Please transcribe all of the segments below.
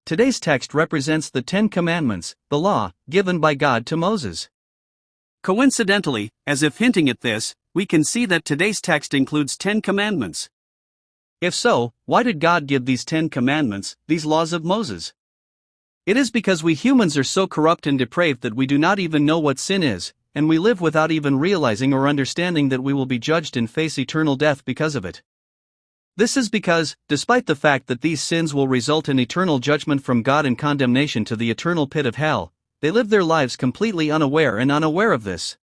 Today's text represents the 10 Commandments, the law, given by God to Moses. Coincidentally, as if hinting at this, we can see that today's text includes 10 commandments. If so, why did God give these 10 commandments, these laws of Moses? It is because we humans are so corrupt and depraved that we do not even know what sin is, and we live without even realizing or understanding that we will be judged and face eternal death because of it. This is because, despite the fact that these sins will result in eternal judgment from God and condemnation to the eternal pit of hell, they live their lives completely unaware of this.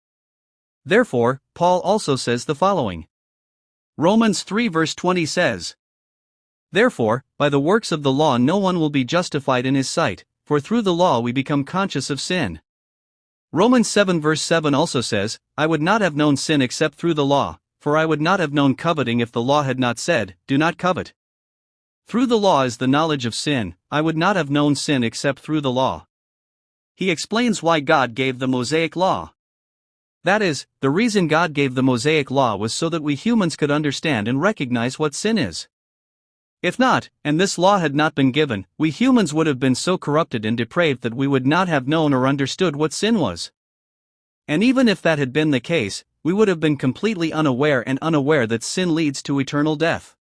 Therefore, Paul also says the following. Romans 3 verse 20 says, "Therefore, by the works of the law no one will be justified in his sight, for through the law we become conscious of sin." Romans 7 verse 7 also says, "I would not have known sin except through the law, for I would not have known coveting if the law had not said, 'Do not covet.' Through the law is the knowledge of sin, I would not have known sin except through the law." He explains why God gave the Mosaic Law. That is, the reason God gave the Mosaic Law was so that we humans could understand and recognize what sin is. If not, and this law had not been given, we humans would have been so corrupted and depraved that we would not have known or understood what sin was. And even if that had been the case, we would have been completely unaware that sin leads to eternal death.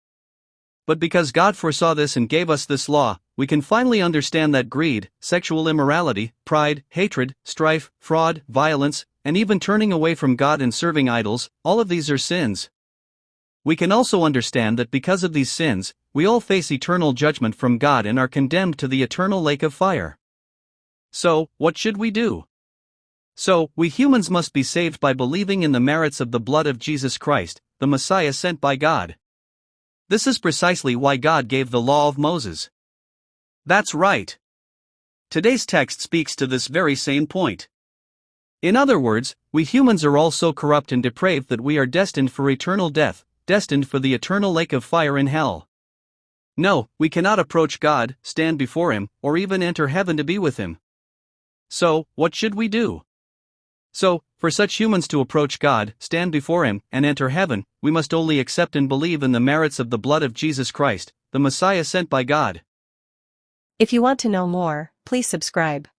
But because God foresaw this and gave us this law, we can finally understand that greed, sexual immorality, pride, hatred, strife, fraud, violence, and even turning away from God and serving idols, all of these are sins. We can also understand that because of these sins, we all face eternal judgment from God and are condemned to the eternal lake of fire. So, what should we do? So, we humans must be saved by believing in the merits of the blood of Jesus Christ, the Messiah sent by God. This is precisely why God gave the law of Moses. That's right. Today's text speaks to this very same point. In other words, we humans are all so corrupt and depraved that we are destined for eternal death, destined for the eternal lake of fire in hell. No, we cannot approach God, stand before Him, or even enter heaven to be with Him. So, what should we do? So, for such humans to approach God, stand before Him, and enter heaven, we must only accept and believe in the merits of the blood of Jesus Christ, the Messiah sent by God. If you want to know more, please subscribe.